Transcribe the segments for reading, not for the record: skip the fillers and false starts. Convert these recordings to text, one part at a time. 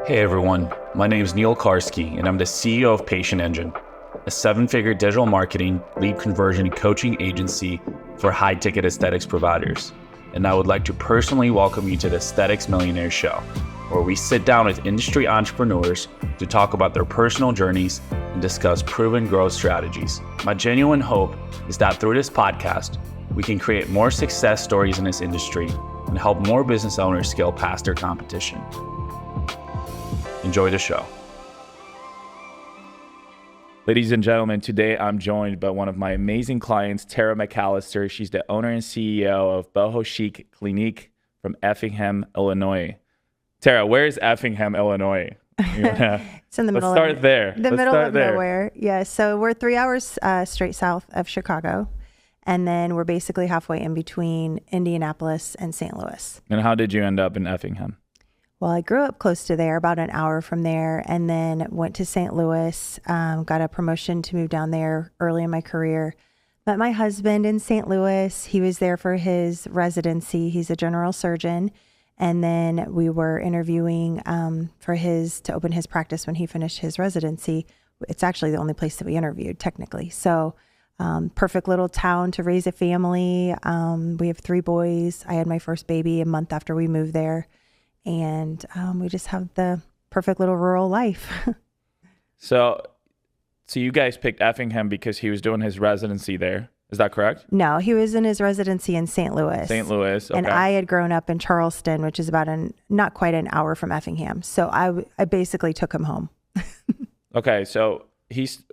Hey everyone, my name is Neil Karski and I'm the CEO of Patient Engine, a 7-figure digital marketing, lead conversion, and coaching agency for high-ticket aesthetics providers. And I would like to personally welcome you to the Aesthetics Millionaires show, where we sit down with industry entrepreneurs to talk about their personal journeys and discuss proven growth strategies. My genuine hope is that through this podcast, we can create more success stories in this industry and help more business owners scale past their competition. Enjoy the show. Ladies and gentlemen, today I'm joined by one of my amazing clients, Tara McAllaster. She's the owner and CEO of Boho Chic Clinique from Effingham, Illinois. Tara, where is Effingham, Illinois? It's in the middle. Let's start there. The middle of nowhere. Yeah. So we're 3 hours straight south of Chicago, and then we're basically halfway in between Indianapolis and St. Louis. And how did you end up in Effingham? Well, I grew up close to there, about an hour from there, and then went to St. Louis, got a promotion to move down there early in my career. Met my husband in St. Louis. He was there for his residency. He's a general surgeon. And then we were interviewing to open his practice when he finished his residency. It's actually the only place that we interviewed, technically. So perfect little town to raise a family. We have 3 boys. I had my first baby a month after we moved there. And we just have the perfect little rural life. So you guys picked Effingham because he was doing his residency there. Is that correct? No, he was in his residency in St. Louis. St. Louis, okay. And I had grown up in Charleston, which is about not quite an hour from Effingham. So I basically took him home. Okay, so he's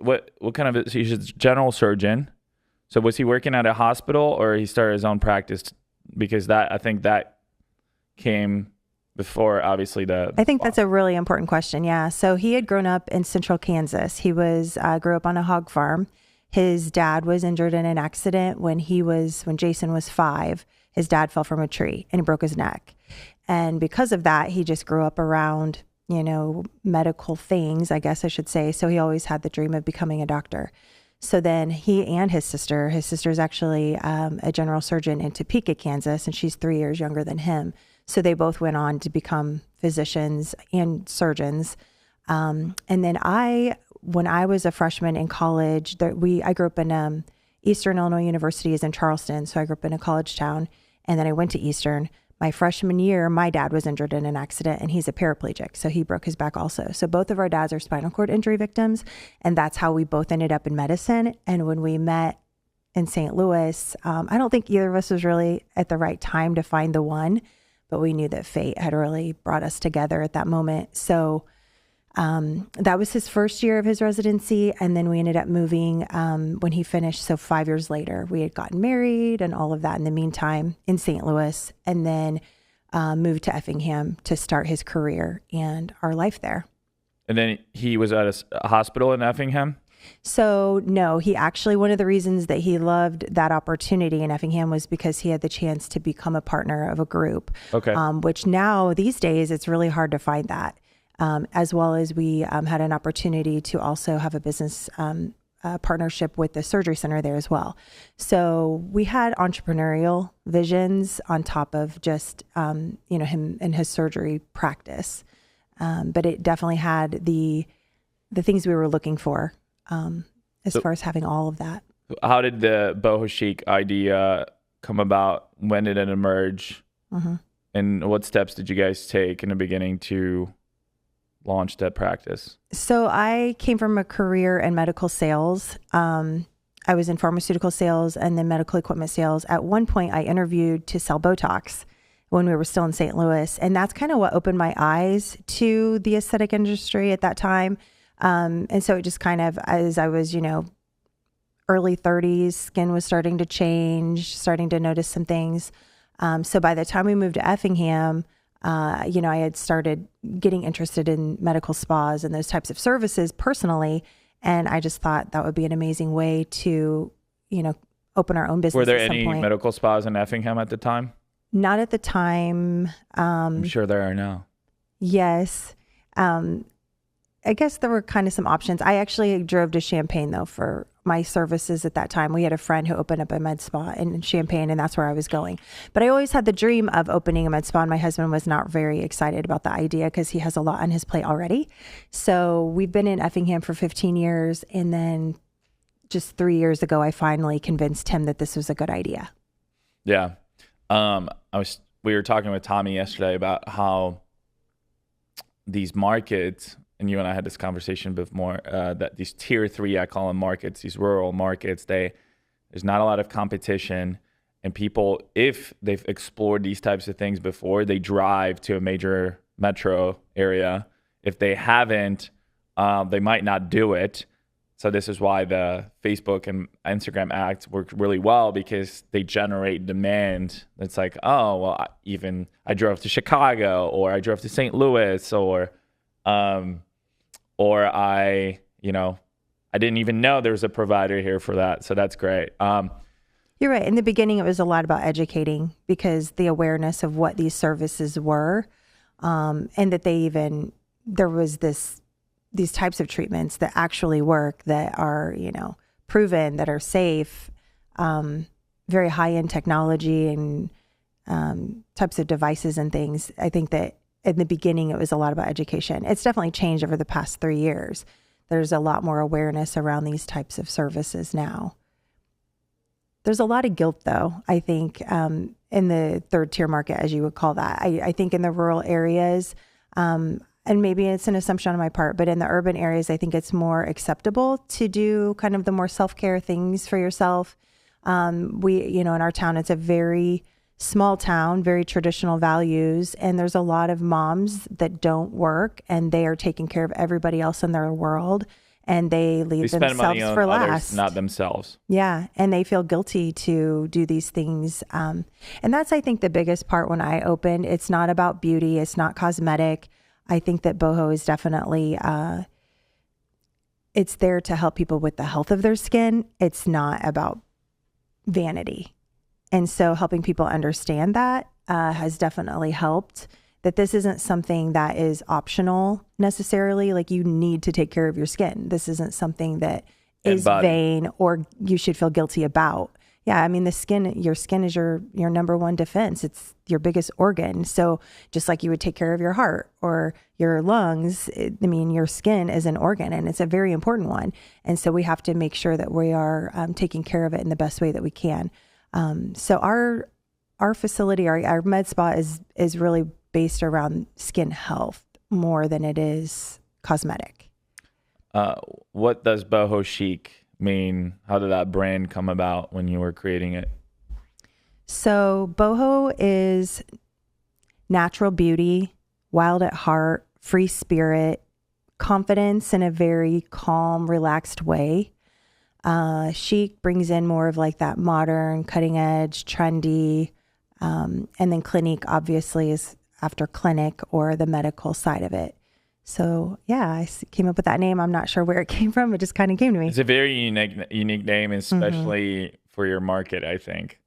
he's a general surgeon. So was he working at a hospital or he started his own practice? Because I think that came before, obviously, I think that's a really important question. Yeah. So he had grown up in central Kansas. He grew up on a hog farm. His dad was injured in an accident when Jason was 5. His dad fell from a tree and he broke his neck. And because of that, he just grew up around, medical things, I guess I should say. So he always had the dream of becoming a doctor. So then he and his sister's actually a general surgeon in Topeka, Kansas, and she's 3 years younger than him. So they both went on to become physicians and surgeons. And then when I was a freshman in college, I grew up in Eastern Illinois University is in Charleston. So I grew up in a college town, and then I went to Eastern. My freshman year, my dad was injured in an accident, and he's a paraplegic. So he broke his back also. So both of our dads are spinal cord injury victims, and that's how we both ended up in medicine. And when we met in St. Louis, I don't think either of us was really at the right time to find the one, but we knew that fate had really brought us together at that moment. So that was his first year of his residency. And then we ended up moving when he finished. So 5 years later, we had gotten married and all of that in the meantime in St. Louis, and then moved to Effingham to start his career and our life there. And then he was at a hospital in Effingham? So no, he actually, one of the reasons that he loved that opportunity in Effingham was because he had the chance to become a partner of a group, okay. Which now these days, it's really hard to find that, as well as we had an opportunity to also have a business partnership with the surgery center there as well. So we had entrepreneurial visions on top of just, him and his surgery practice. But it definitely had the things we were looking for. As far as having all of that. How did the Boho Chic idea come about? When did it emerge? Mm-hmm. And what steps did you guys take in the beginning to launch that practice? So I came from a career in medical sales. I was in pharmaceutical sales and then medical equipment sales. At one point, I interviewed to sell Botox when we were still in St. Louis. And that's kind of what opened my eyes to the aesthetic industry at that time. And so it just kind of, as I was, early 30s, skin was starting to change, starting to notice some things. So by the time we moved to Effingham, I had started getting interested in medical spas and those types of services personally. And I just thought that would be an amazing way to, open our own business. Were there any medical spas in Effingham at the time? Not at the time. I'm sure there are now. Yes. I guess there were kind of some options. I actually drove to Champaign though for my services at that time. We had a friend who opened up a med spa in Champaign, and that's where I was going. But I always had the dream of opening a med spa, and my husband was not very excited about the idea because he has a lot on his plate already. So we've been in Effingham for 15 years, and then just 3 years ago, I finally convinced him that this was a good idea. Yeah. We were talking with Tommy yesterday about how these markets, and you and I had this conversation before, that these tier 3, I call them markets, these rural markets, there's not a lot of competition, and people, if they've explored these types of things before, they drive to a major metro area. If they haven't, they might not do it. So this is why the Facebook and Instagram ads work really well, because they generate demand. It's like, oh, well, I drove to Chicago, or I drove to St. Louis, or I didn't even know there was a provider here for that. So that's great. You're right. In the beginning, it was a lot about educating, because the awareness of what these services were, and that there was these types of treatments that actually work, that are, proven, that are safe, very high-end technology and types of devices and things. I think that in the beginning, it was a lot about education. It's definitely changed over the past 3 years. There's a lot more awareness around these types of services now. There's a lot of guilt, though, I think, in the third tier market, as you would call that. I think in the rural areas, and maybe it's an assumption on my part, but in the urban areas, I think it's more acceptable to do kind of the more self-care things for yourself. In our town, it's a very small town, very traditional values, and there's a lot of moms that don't work, and they are taking care of everybody else in their world, and they leave themselves money on for others, last. not themselves. Yeah, and they feel guilty to do these things. And that's, I think, the biggest part when I opened. It's not about beauty. It's not cosmetic. I think that Boho is definitely, it's there to help people with the health of their skin. It's not about vanity. And so helping people understand that has definitely helped, that this isn't something that is optional necessarily. Like, you need to take care of your skin. This isn't something that is vain or you should feel guilty about. Yeah, I mean, your skin is your number one defense. It's your biggest organ. So just like you would take care of your heart or your lungs, your skin is an organ, and it's a very important one. And so we have to make sure that we are taking care of it in the best way that we can. So our facility, our med spa is really based around skin health more than it is cosmetic. What does Boho Chic mean? How did that brand come about when you were creating it? So Boho is natural beauty, wild at heart, free spirit, confidence in a very calm, relaxed way. Chic brings in more of like that modern, cutting edge, trendy. And then Clinique obviously is after clinic or the medical side of it. So yeah, I came up with that name. I'm not sure where it came from. It just kind of came to me. It's a very unique name, especially for your market, I think.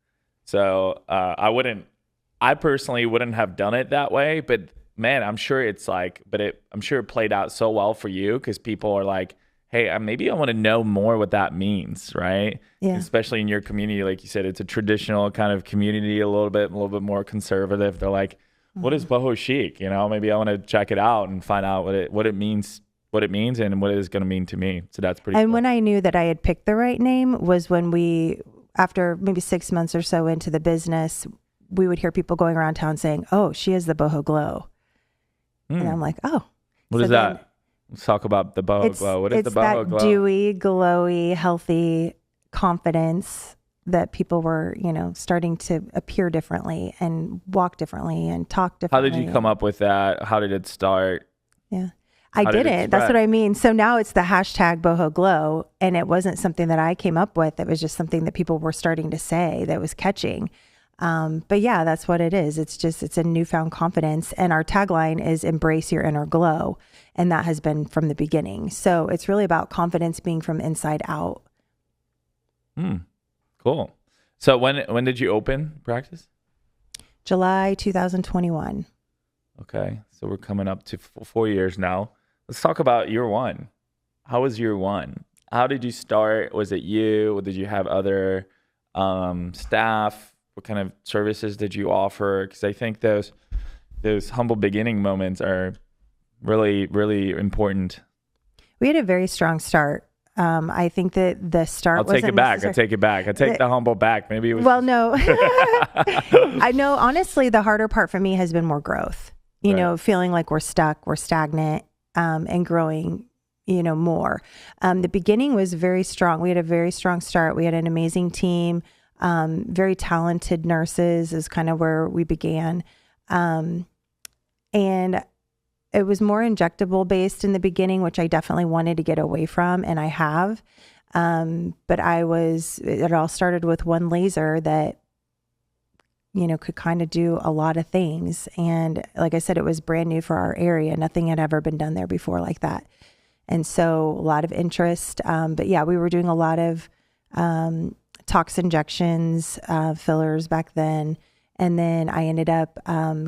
So I personally wouldn't have done it that way, but man, I'm sure I'm sure it played out so well for you, because people are like, hey, maybe I want to know more what that means, right? Yeah. Especially in your community, like you said, it's a traditional kind of community, a little bit more conservative. They're like, what is Boho Chic? Maybe I want to check it out and find out what it means, and what it is going to mean to me. So that's pretty cool. When I knew that I had picked the right name was when after maybe 6 months or so into the business, we would hear people going around town saying, oh, she has the Boho Glow. And I'm like, oh. What is that? Let's talk about the Boho Glow. What is the Boho Glow? It's that dewy, glowy, healthy confidence that people were, starting to appear differently and walk differently and talk differently. How did you come up with that? How did it start? Yeah, I didn't. That's what I mean. So now it's the hashtag Boho Glow, and it wasn't something that I came up with. It was just something that people were starting to say that was catching. But yeah, that's what it is. It's a newfound confidence. And our tagline is embrace your inner glow. And that has been from the beginning. So it's really about confidence being from inside out. Cool. So when did you open practice? July 2021. Okay. So we're coming up to 4 years now. Let's talk about year one. How was year one? how did you start? Was it you? Did you have other staff? What kind of services did you offer? Because I think those humble beginning moments are really, really important. We had a very strong start. I think that the start. I'll take it back. I take the humble back. Maybe it was. Well, no. I know. Honestly, the harder part for me has been more growth. You know, feeling like we're stuck, we're stagnant, and growing. You know, more. The beginning was very strong. We had a very strong start. We had an amazing team. Very talented nurses is kind of where we began. And it was more injectable based in the beginning, which I definitely wanted to get away from, and I have. But it all started with one laser that, you know, could kind of do a lot of things. And like I said, it was brand new for our area. Nothing had ever been done there before like that. And so a lot of interest. But yeah, we were doing a lot of tox injections, fillers back then. And then I ended up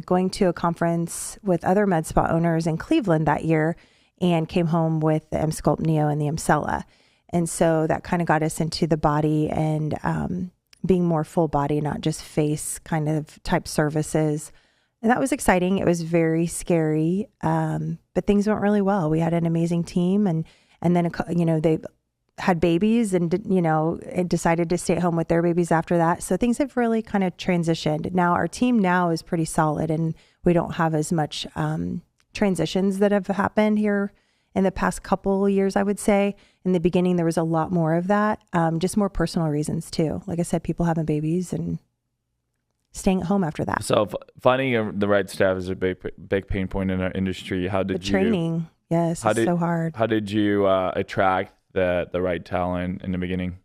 going to a conference with other med spa owners in Cleveland that year and came home with the M-Sculpt Neo and the Emcella. And so that kind of got us into the body and being more full body, not just face kind of type services. And that was exciting. It was very scary, but things went really well. We had an amazing team, and then you know, they had babies and, you know, decided to stay at home with their babies after that. So things have really kind of transitioned. Now our team now is pretty solid, and we don't have as much transitions that have happened here in the past couple years, I would say. In the beginning, there was a lot more of that, just more personal reasons too. Like I said, people having babies and staying at home after that. So finding the right staff is a big pain point in our industry. How did the training? Yes, it's so hard. How did you attract the right talent in the beginning?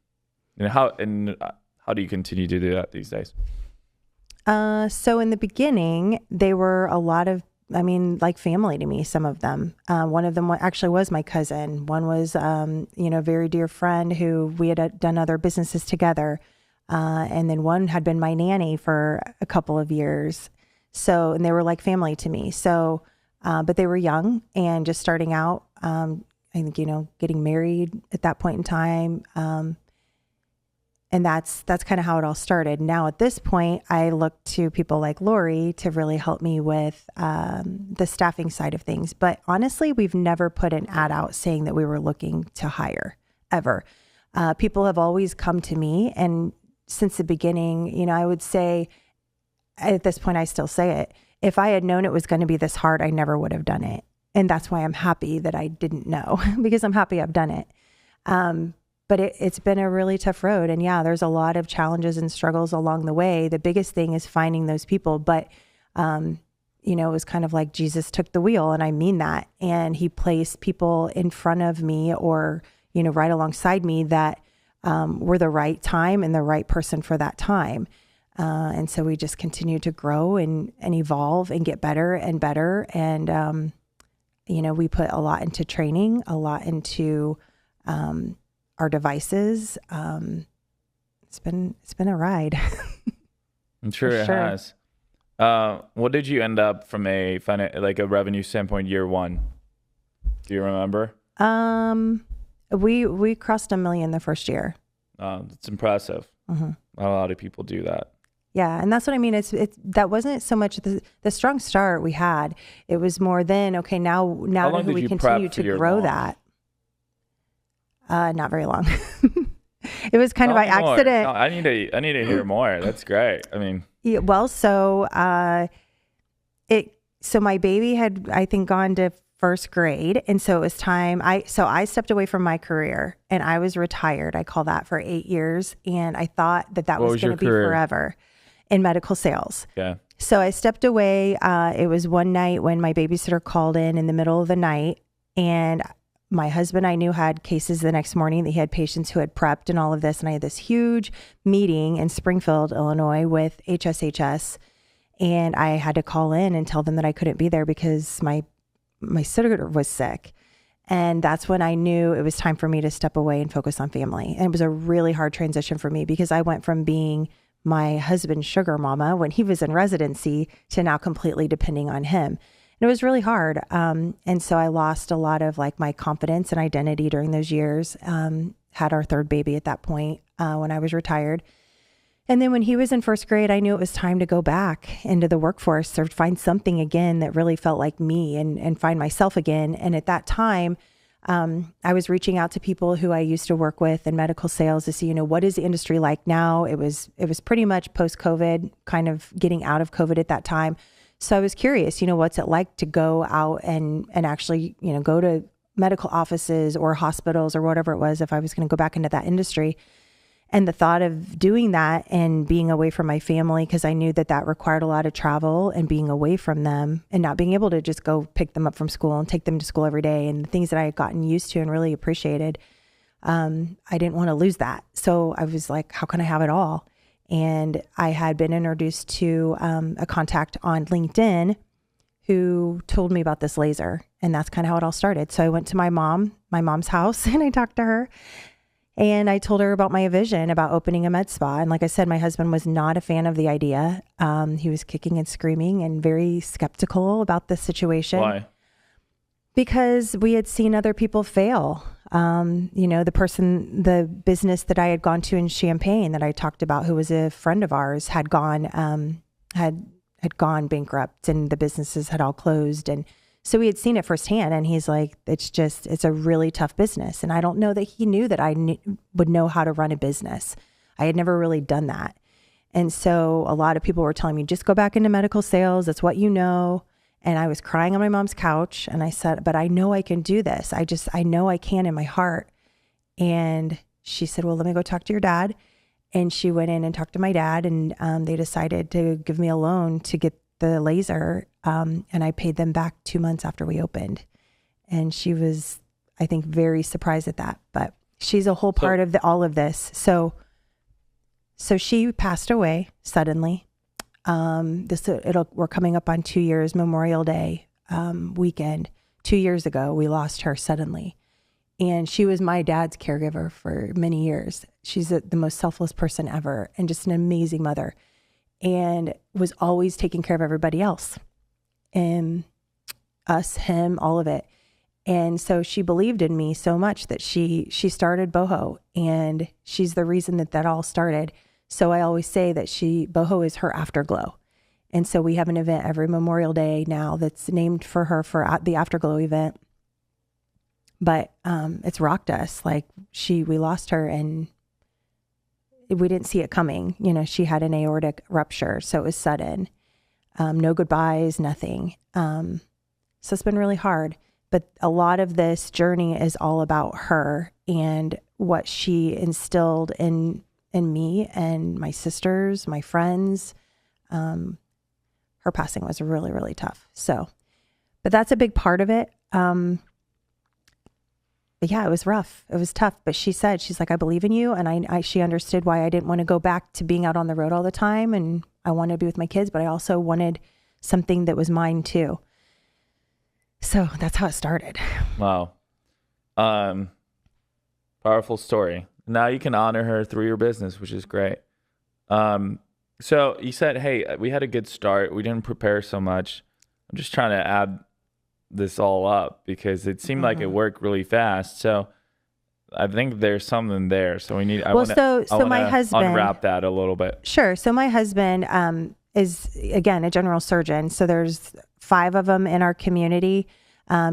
And how do you continue to do that these days? So in the beginning, they were a lot of, like family to me, some of them. One of them actually was my cousin. One was, a very dear friend who we had done other businesses together. And then one had been my nanny for a couple of years. So, and they were like family to me. So, but they were young and just starting out. I think, getting married at that point in time. And that's kind of how it all started. Now at this point, I look to people like Lori to really help me with the staffing side of things. But honestly, we've never put an ad out saying that we were looking to hire, ever. People have always come to me, and since the beginning, I would say, at this point, I still say it, if I had known it was going to be this hard, I never would have done it. And that's why I'm happy that I didn't know, because I'm happy I've done it. But it's been a really tough road. And yeah, there's a lot of challenges and struggles along the way. The biggest thing is finding those people. But, it was kind of like Jesus took the wheel, and I mean that. And he placed people in front of me or, right alongside me that were the right time and the right person for that time. And so we just continue to grow and evolve and get better and better. And, we put a lot into training, a lot into our devices. It's been a ride. I'm sure it has. What did you end up from a revenue standpoint year one? Do you remember? We crossed $1 million the first year. It's impressive. Mm-hmm. Not a lot of people do that. Yeah, and that's what I mean. It's that wasn't so much the strong start we had. It was more then. Okay, now do we continue to grow that? Not very long. It was kind of by accident. No, I need to hear more. That's great. Yeah, well, so my baby had, I think, gone to first grade, and so it was time. I stepped away from my career, and I was retired. I call that for 8 years, and I thought that was going to be forever in medical sales. Yeah. So I stepped away. It was one night when my babysitter called in the middle of the night, and my husband, I knew, had cases the next morning, that he had patients who had prepped and all of this. And I had this huge meeting in Springfield, Illinois with HSHS. And I had to call in and tell them that I couldn't be there because my sitter was sick. And that's when I knew it was time for me to step away and focus on family. And it was a really hard transition for me, because I went from being my husband's sugar mama when he was in residency to now completely depending on him. it was really hard. And so I lost a lot of like my confidence and identity during those years. Had our third baby at that point when I was retired. And then when he was in first grade, I knew it was time to go back into the workforce or find something again that really felt like me and find myself again. And at that time, I was reaching out to people who I used to work with in medical sales to see, you know, what is the industry like now? It was pretty much post-COVID, kind of getting out of COVID at that time. So I was curious, you know, what's it like to go out and actually, you know, go to medical offices or hospitals or whatever it was if I was going to go back into that industry. And the thought of doing that and being away from my family, because I knew that that required a lot of travel and being away from them and not being able to just go pick them up from school and take them to school every day and the things that I had gotten used to and really appreciated, I didn't want to lose that. So I was like, how can I have it all? And I had been introduced to a contact on LinkedIn who told me about this laser. And that's kind of how it all started. So I went to my mom's house and I talked to her. And I told her about my vision about opening a med spa. And like I said, my husband was not a fan of the idea. He was kicking and screaming and very skeptical about the situation. Why? Because we had seen other people fail. You know, the business that I had gone to in Champaign that I talked about, who was a friend of ours, had gone gone bankrupt and the businesses had all closed. And so we had seen it firsthand, and he's like, it's a really tough business. And I don't know that he knew that I would know how to run a business. I had never really done that. And so a lot of people were telling me, just go back into medical sales. That's what you know. And I was crying on my mom's couch and I said, but I know I can do this. I know I can in my heart. And she said, well, let me go talk to your dad. And she went in and talked to my dad, and they decided to give me a loan to get the laser. And I paid them back 2 months after we opened. And she was, I think, very surprised at that. But she's a whole part of all of this. So she passed away suddenly. We're coming up on 2 years, Memorial Day weekend. 2 years ago, we lost her suddenly. And she was my dad's caregiver for many years. She's the most selfless person ever and just an amazing mother, and was always taking care of everybody else. And us, him, all of it. And so she believed in me so much that she started Boho, and she's the reason that all started. So I always say that Boho is her afterglow. And so we have an event every Memorial Day now that's named for her for the Afterglow event. But it's rocked us. Like we lost her and we didn't see it coming. You know, she had an aortic rupture, so it was sudden. No goodbyes, nothing. So it's been really hard. But a lot of this journey is all about her and what she instilled in me and my sisters, my friends. Her passing was really, really tough. So, but that's a big part of it. But yeah, it was rough. It was tough. But she's like, I believe in you. And she understood why I didn't want to go back to being out on the road all the time. And I wanted to be with my kids, but I also wanted something that was mine too. So that's how it started. Wow. Powerful story. Now you can honor her through your business, which is great. So you said, hey, we had a good start. We didn't prepare so much. I'm just trying to add this all up because it seemed like it worked really fast. So I think there's something there. So we need, so my husband, unwrap that a little bit. Sure. So my husband is, again, a general surgeon. So there's 5 of them in our community.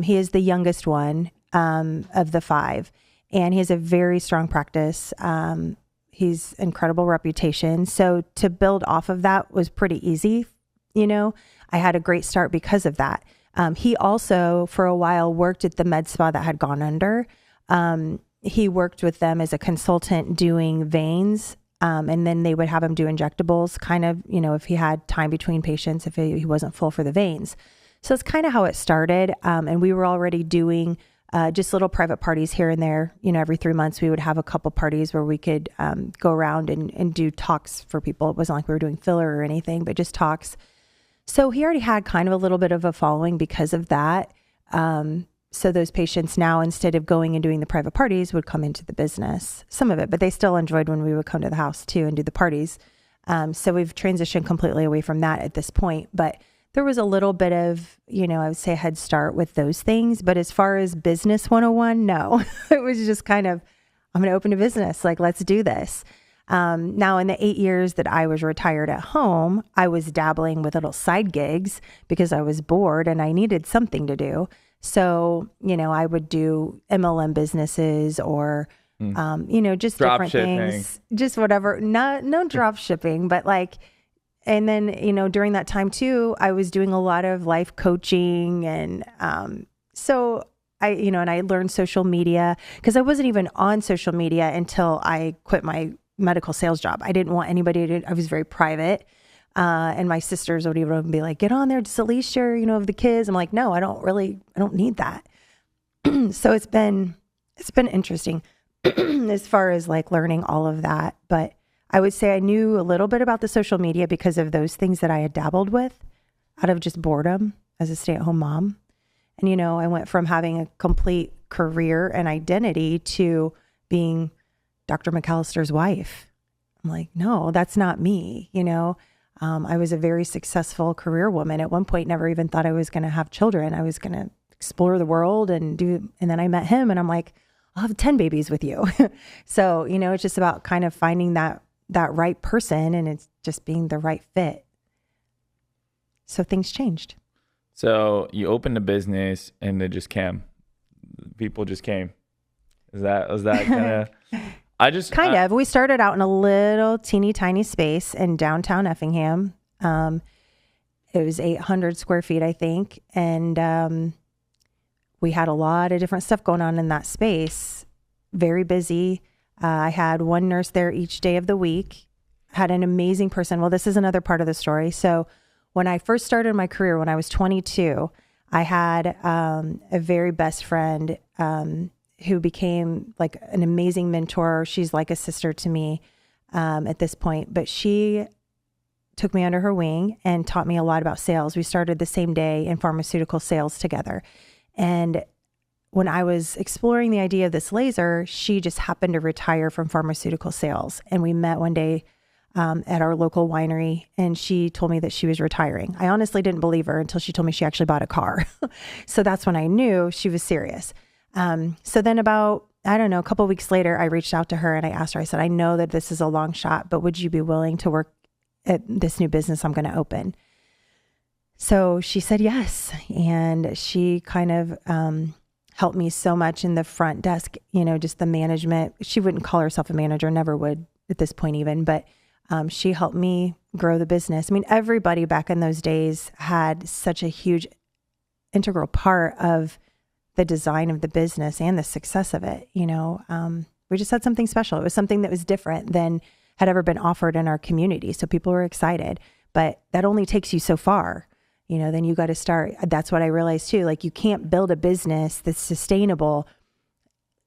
He is the youngest one of the 5, and he has a very strong practice. He's incredible reputation. So to build off of that was pretty easy. You know, I had a great start because of that. He also, for a while, worked at the med spa that had gone under. He worked with them as a consultant doing veins, and then they would have him do injectables, kind of, you know, if he had time between patients, if he wasn't full for the veins. So it's kind of how it started. And we were already doing just little private parties here and there. You know, every 3 months we would have a couple parties where we could go around and do talks for people. It wasn't like we were doing filler or anything, but just talks. So he already had kind of a little bit of a following because of that. So those patients now, instead of going and doing the private parties, would come into the business, some of it, but they still enjoyed when we would come to the house too and do the parties. So we've transitioned completely away from that at this point, but there was a little bit of, I would say a head start with those things. But as far as business 101, no, it was just kind of, I'm going to open a business. Like, let's do this. Now, in the 8 years that I was retired at home, I was dabbling with little side gigs because I was bored and I needed something to do. So, I would do MLM businesses or, just Drop different shipping. things, just whatever. No drop shipping, but like, and then, during that time too, I was doing a lot of life coaching. And so and I learned social media because I wasn't even on social media until I quit my medical sales job. I didn't want anybody to, I was very private. And my sisters would even be like, get on there, just at least share, of the kids. I'm like, no, I don't need that. So it's been interesting as far as like learning all of that. But I would say I knew a little bit about the social media because of those things that I had dabbled with out of just boredom as a stay-at-home mom. And, I went from having a complete career and identity to being Dr. McAllaster's wife. I'm like, no, that's not me. I was a very successful career woman. At one point, never even thought I was going to have children. I was going to explore the world and then I met him and I'm like, I'll have 10 babies with you. So, it's just about kind of finding that right person and it's just being the right fit. So things changed. So you opened a business and it just came. People just came. Was that kind of? We started out in a little teeny tiny space in downtown Effingham. It was 800 square feet, I think. And we had a lot of different stuff going on in that space. Very busy. I had one nurse there each day of the week. Had an amazing person. Well, this is another part of the story. So when I first started my career, when I was 22, I had a very best friend who became like an amazing mentor. She's like a sister to me at this point, but she took me under her wing and taught me a lot about sales. We started the same day in pharmaceutical sales together. And when I was exploring the idea of this laser, she just happened to retire from pharmaceutical sales. And we met one day at our local winery and she told me that she was retiring. I honestly didn't believe her until she told me she actually bought a car. So that's when I knew she was serious. So then about, a couple of weeks later, I reached out to her and I asked her, I said, I know that this is a long shot, but would you be willing to work at this new business I'm going to open? So she said yes. And she kind of helped me so much in the front desk, just the management. She wouldn't call herself a manager, never would at this point even, but she helped me grow the business. I mean, everybody back in those days had such a huge integral part of the design of the business and the success of it. We just had something special. It was something that was different than had ever been offered in our community. So people were excited, but that only takes you so far. Then you got to start. That's what I realized too. Like you can't build a business that's sustainable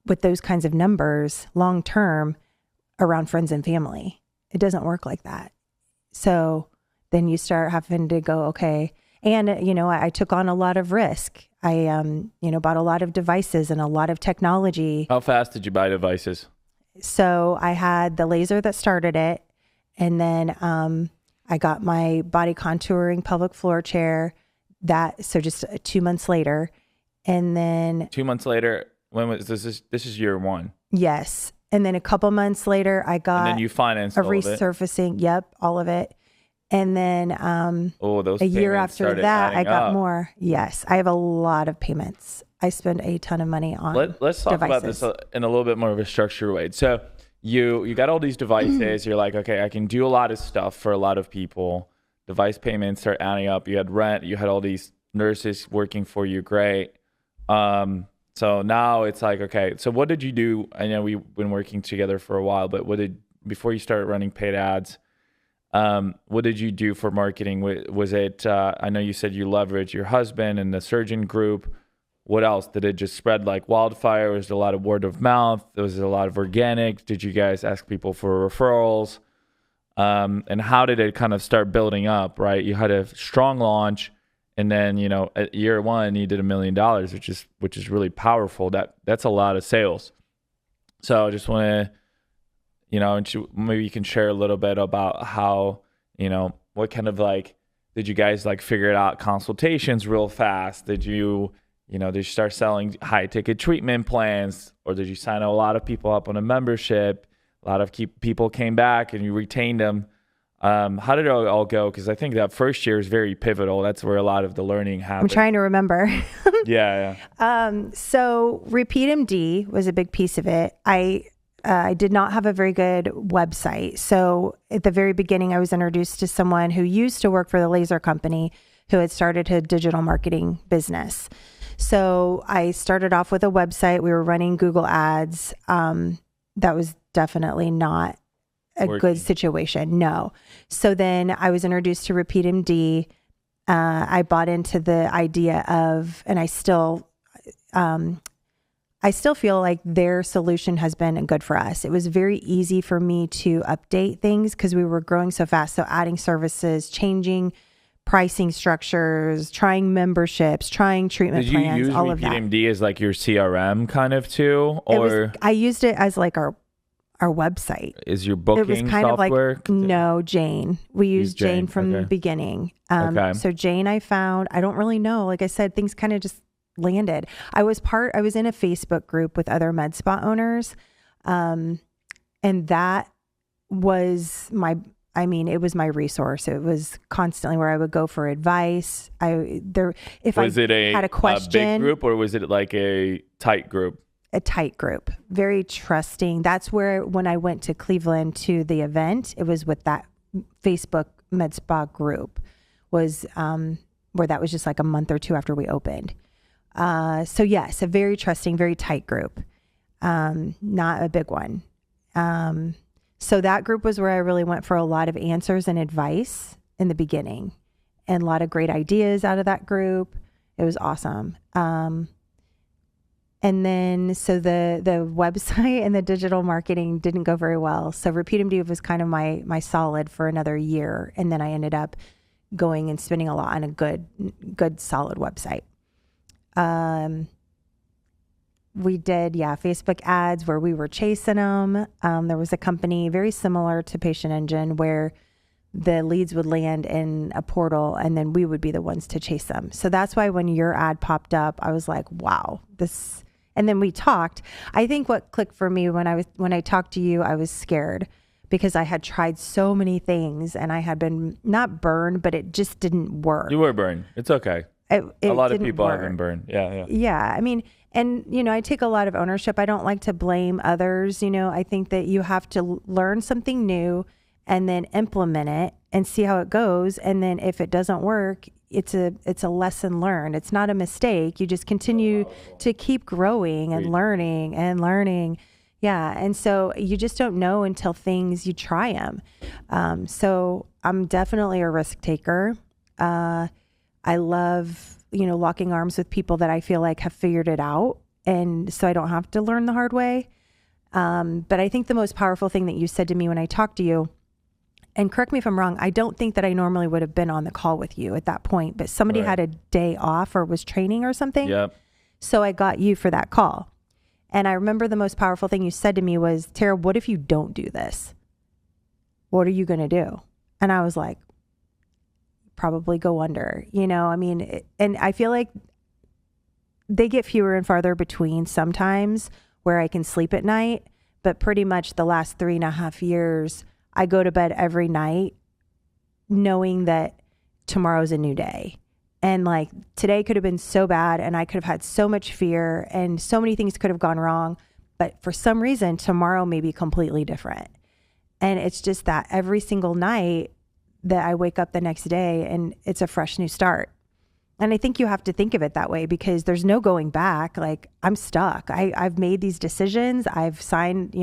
with those kinds of numbers long-term around friends and family. It doesn't work like that. So then you start having to go, okay. And, I took on a lot of risk. I, bought a lot of devices and a lot of technology. How fast did you buy devices? So I had the laser that started it. And then I got my body contouring pelvic floor chair so just 2 months later. And then 2 months later, when was this? This is year one. Yes. And then a couple months later, I got and then you financed a all of it. resurfacing. Yep, all of it. And then those a year payments after started that, I adding got up. more. Yes, I have a lot of payments. I spend a ton of money on Let's talk about devices. this in a little bit more of a structured way. So you got all these devices. You're like, okay, I can do a lot of stuff for a lot of people. Device payments start adding up. You had rent. You had all these nurses working for you. Great. So now it's like, okay, so what did you do? I know we've been working together for a while, but before you started running paid ads, what did you do for marketing? Was it, I know you said you leveraged your husband and the surgeon group. What else? Did it just spread like wildfire? Was there a lot of word of mouth? Was there a lot of organic? Did you guys ask people for referrals? And how did it kind of start building up, right? You had a strong launch. And then, at year one, you did $1 million, which is really powerful. That's a lot of sales. So I just want to, maybe you can share a little bit about how, what kind of like did you guys like figure out consultations real fast? Did you start selling high ticket treatment plans, or did you sign a lot of people up on a membership? A lot of people came back and you retained them. How did it all go? Because I think that first year is very pivotal. That's where a lot of the learning happened. I'm trying to remember. Yeah. So Repeat MD was a big piece of it. I did not have a very good website. So at the very beginning, I was introduced to someone who used to work for the laser company who had started a digital marketing business. So I started off with a website. We were running Google ads. That was definitely not a good situation. No. So then I was introduced to Repeat MD. I bought into the idea of, and I still feel like their solution has been good for us. It was very easy for me to update things because we were growing so fast. So adding services, changing pricing structures, trying memberships, trying treatment plans, all of that. Did you use Repeat MD as like your CRM kind of too? Or I used it as like our website. Is your booking software? It was kind of like, no, Jane. We used Jane from the beginning. So Jane I found, I don't really know. Like I said, things kind of just landed. I was in a Facebook group with other med spa owners. And that was it was my resource. It was constantly where I would go for advice. If I had a question, a big group, or was it like a tight group? A tight group, very trusting. That's where, when I went to Cleveland to the event, it was with that Facebook med spa group, was where that was just like a month or two after we opened. So yes, a very trusting, very tight group, not a big one. So that group was where I really went for a lot of answers and advice in the beginning, and a lot of great ideas out of that group. It was awesome. And then, so the website and the digital marketing didn't go very well. So Repeat MD was kind of my solid for another year. And then I ended up going and spending a lot on a good solid website. We did, Facebook ads where we were chasing them. There was a company very similar to Patient Engine where the leads would land in a portal and then we would be the ones to chase them. So that's why when your ad popped up, I was like, wow, this. And then we talked. I think what clicked for me when I talked to you, I was scared because I had tried so many things and I had been not burned, but it just didn't work. You were burned. It's okay. A lot of people have been burned. Yeah. Yeah. I mean, and I take a lot of ownership. I don't like to blame others. I think that you have to learn something new and then implement it and see how it goes. And then if it doesn't work, it's a lesson learned. It's not a mistake. You just continue to keep growing and learning. Yeah. And so you just don't know until you try them. So I'm definitely a risk taker. I love, locking arms with people that I feel like have figured it out. And so I don't have to learn the hard way. But I think the most powerful thing that you said to me when I talked to you, and correct me if I'm wrong, I don't think that I normally would have been on the call with you at that point, but somebody had a day off or was training or something. Yep. So I got you for that call. And I remember the most powerful thing you said to me was, Tara, what if you don't do this? What are you going to do? And I was like, probably go under, and I feel like they get fewer and farther between sometimes where I can sleep at night, but pretty much the last 3.5 years, I go to bed every night knowing that tomorrow's a new day. And like today could have been so bad and I could have had so much fear and so many things could have gone wrong. But for some reason, tomorrow may be completely different. And it's just that every single night that I wake up the next day and it's a fresh new start. And I think you have to think of it that way because there's no going back. Like I'm stuck. I've made these decisions. I've signed,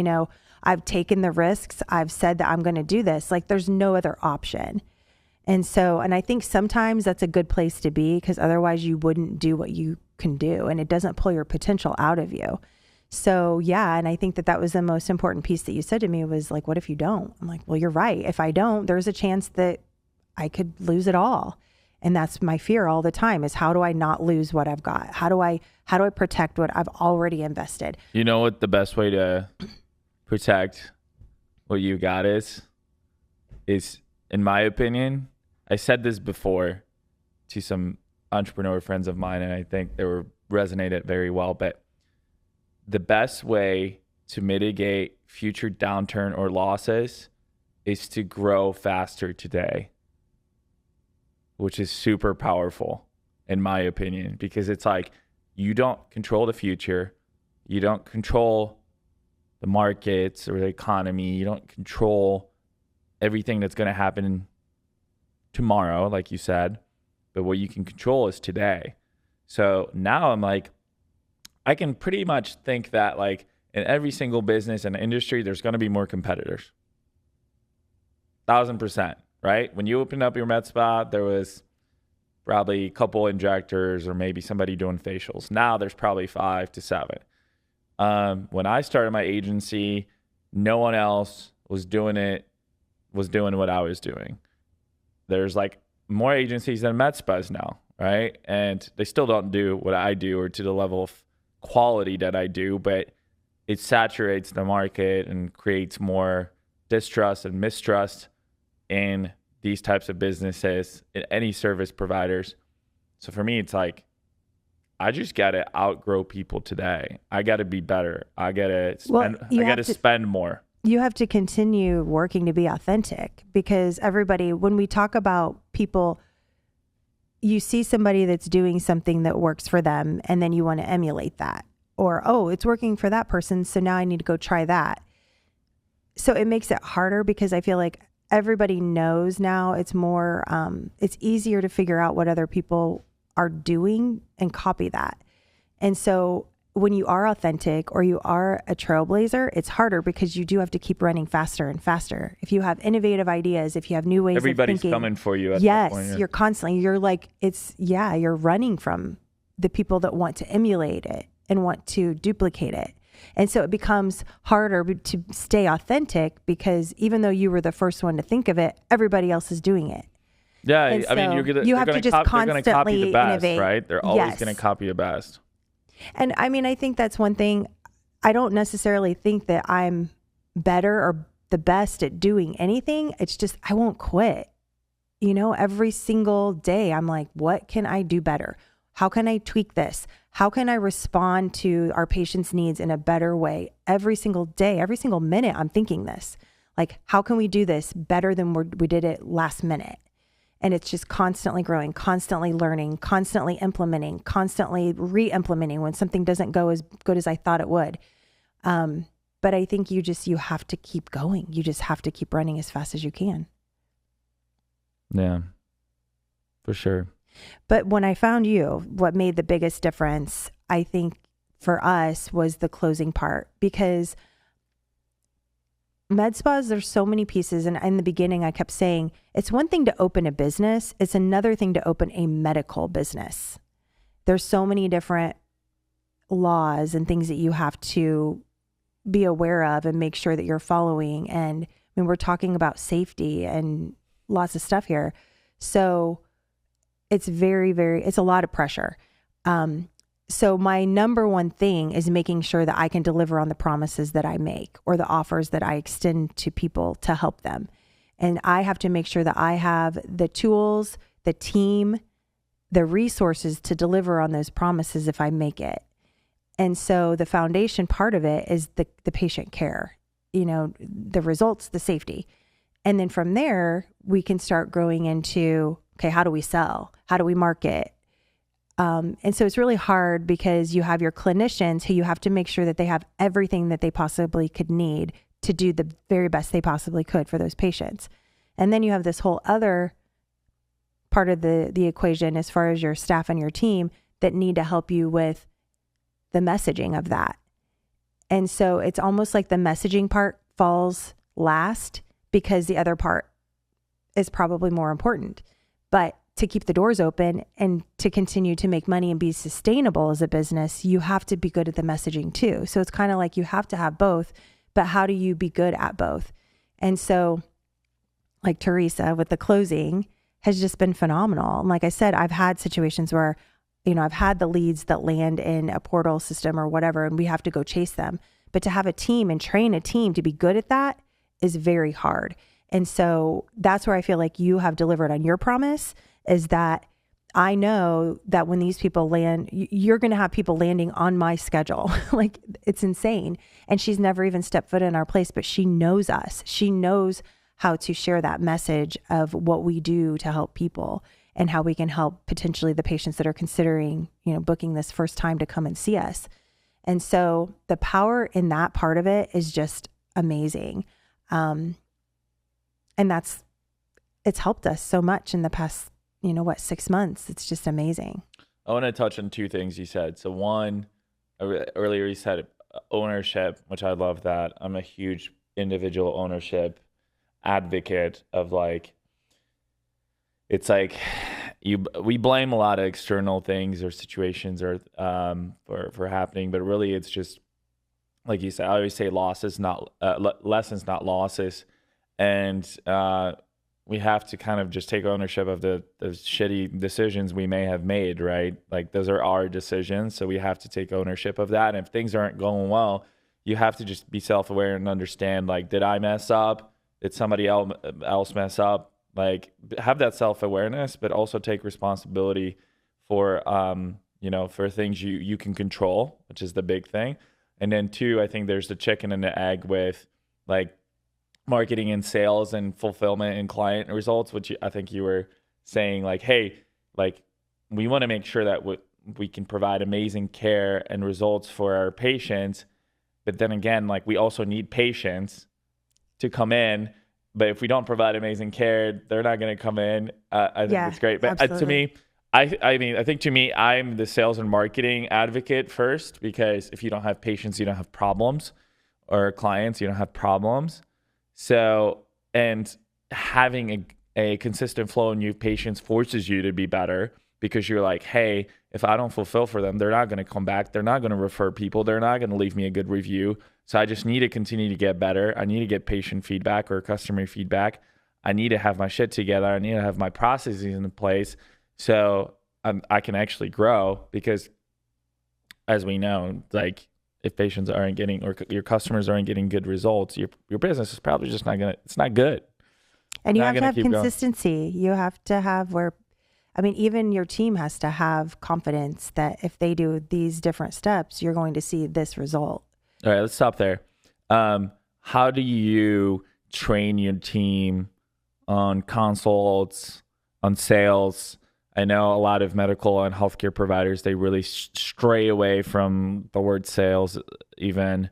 I've taken the risks. I've said that I'm going to do this. Like there's no other option. And I think sometimes that's a good place to be because otherwise you wouldn't do what you can do and it doesn't pull your potential out of you. So yeah. And I think that was the most important piece that you said to me was like, what if you don't? I'm like, well, you're right. If I don't, there's a chance that I could lose it all. And that's my fear all the time is how do I not lose what I've got? How do I protect what I've already invested? You know what the best way to protect what you got is in my opinion, I said this before to some entrepreneur friends of mine, and I think they were resonated very well, but the best way to mitigate future downturn or losses is to grow faster today, which is super powerful in my opinion, because it's like you don't control the future, you don't control the markets or the economy, you don't control everything that's going to happen tomorrow, like you said, but what you can control is today. So now I'm like, I can pretty much think that like in every single business and industry, there's going to be more competitors. 1,000%, right? When you opened up your med spa, there was probably a couple injectors or maybe somebody doing facials. Now there's probably 5 to 7. When I started my agency, no one else was doing what I was doing. There's like more agencies than med spas now, right? And they still don't do what I do or to the level of quality that I do, but it saturates the market and creates more distrust and mistrust in these types of businesses, in any service providers. So for me, it's like, I just got to outgrow people today. I got to be better. I got to spend more. You have to continue working to be authentic, because everybody, when we talk about people, you see somebody that's doing something that works for them and then you want to emulate that, or, oh, it's working for that person, so now I need to go try that. So it makes it harder, because I feel like everybody knows now it's more, it's easier to figure out what other people are doing and copy that. And so when you are authentic or you are a trailblazer, it's harder because you do have to keep running faster and faster. If you have innovative ideas, if you have new ways of thinking. Everybody's coming for you at yes, that point, yeah. You're constantly, you're like, you're running from the people that want to emulate it and want to duplicate it. And so it becomes harder to stay authentic, because even though you were the first one to think of it, everybody else is doing it. Yeah, and I mean, you have to just constantly copy the best, innovate. right? They're always going to copy the best. And I mean, I think that's one thing. I don't necessarily think that I'm better or the best at doing anything. It's just, I won't quit. You know, every single day I'm like, what can I do better? How can I tweak this? How can I respond to our patients' needs in a better way? Every single day, every single minute, I'm thinking this. Like, how can we do this better than we did it last minute? And it's just constantly growing, constantly learning, constantly implementing, constantly re-implementing when something doesn't go as good as I thought it would. But I think you have to keep going. You just have to keep running as fast as you can. Yeah, for sure. But when I found you, what made the biggest difference, I think for us, was the closing part, because med spas, there's so many pieces. And in the beginning, I kept saying, it's one thing to open a business. It's another thing to open a medical business. There's so many different laws and things that you have to be aware of and make sure that you're following. And I mean, we're talking about safety and lots of stuff here. So it's it's a lot of pressure. So my number one thing is making sure that I can deliver on the promises that I make or the offers that I extend to people to help them. And I have to make sure that I have the tools, the team, the resources to deliver on those promises if I make it. And so the foundation part of it is the patient care, you know, the results, the safety. And then from there, we can start growing into, okay, how do we sell? How do we market? And so it's really hard, because you have your clinicians who you have to make sure that they have everything that they possibly could need to do the very best they possibly could for those patients. And then you have this whole other part of the equation as far as your staff and your team that need to help you with the messaging of that. And so it's almost like the messaging part falls last, because the other part is probably more important. But to keep the doors open and to continue to make money and be sustainable as a business, you have to be good at the messaging too. So it's kind of like you have to have both, but how do you be good at both? And so like Teresa with the closing has just been phenomenal. And like I said, I've had situations where, you know, I've had the leads that land in a portal system or whatever, and we have to go chase them. But to have a team and train a team to be good at that is very hard. And so that's where I feel like you have delivered on your promise, is that I know that when these people land, you're going to have people landing on my schedule. Like, it's insane. And she's never even stepped foot in our place, but she knows us. She knows how to share that message of what we do to help people and how we can help potentially the patients that are considering, booking this first time to come and see us. And so the power in that part of it is just amazing. And it's helped us so much in the past, 6 months. It's just amazing. I want to touch on two things you said. So one, earlier you said ownership, which I love that. I'm a huge individual ownership advocate of it's like we blame a lot of external things or situations or for happening, but really it's just like you said. I always say losses, not lessons, not losses, and we have to kind of just take ownership of the shitty decisions we may have made, right? Like, those are our decisions, so we have to take ownership of that. And if things aren't going well, you have to just be self-aware and understand, like, did I mess up? Did somebody else mess up? Like, have that self-awareness, but also take responsibility for, for things you can control, which is the big thing. And then two, I think there's the chicken and the egg with, like, marketing and sales and fulfillment and client results, which I think you were saying, like, hey, like, we want to make sure that we can provide amazing care and results for our patients. But then again, like, we also need patients to come in. But if we don't provide amazing care, they're not going to come in. I think it's great. But to me, I think to me, I'm the sales and marketing advocate first, because if you don't have patients, you don't have problems, or clients, you don't have problems. So, and having a consistent flow of new patients forces you to be better, because you're like, hey, if I don't fulfill for them, they're not going to come back. They're not going to refer people. They're not going to leave me a good review. So I just need to continue to get better. I need to get patient feedback or customer feedback. I need to have my shit together. I need to have my processes in place so I can actually grow, because as we know, like, if patients aren't getting, or your customers aren't getting good results, your business is probably just it's not good. And you have to have consistency. You have to have even your team has to have confidence that if they do these different steps, you're going to see this result. All right, let's stop there. How do you train your team on consults, on sales? I know a lot of medical and healthcare providers, they really stray away from the word sales even.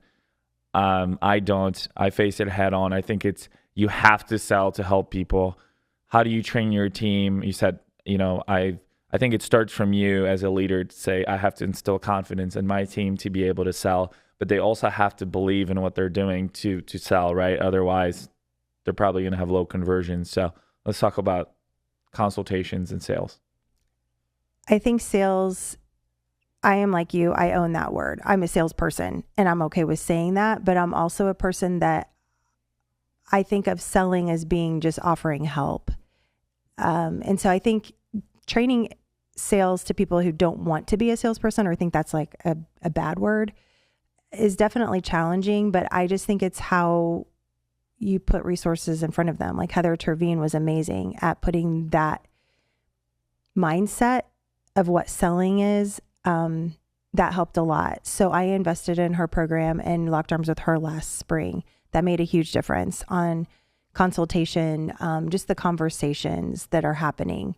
I don't. I face it head on. I think you have to sell to help people. How do you train your team? You said, I think it starts from you as a leader to say, I have to instill confidence in my team to be able to sell, but they also have to believe in what they're doing to sell, right? Otherwise, they're probably going to have low conversions. So let's talk about consultations and sales. I think sales, I am like you, I own that word. I'm a salesperson and I'm okay with saying that, but I'm also a person that I think of selling as being just offering help. And so I think training sales to people who don't want to be a salesperson or think that's like a bad word is definitely challenging, but I just think it's how you put resources in front of them. Like Heather Terveen was amazing at putting that mindset of what selling is. That helped a lot. So I invested in her program and locked arms with her last spring. That made a huge difference on consultation, just the conversations that are happening.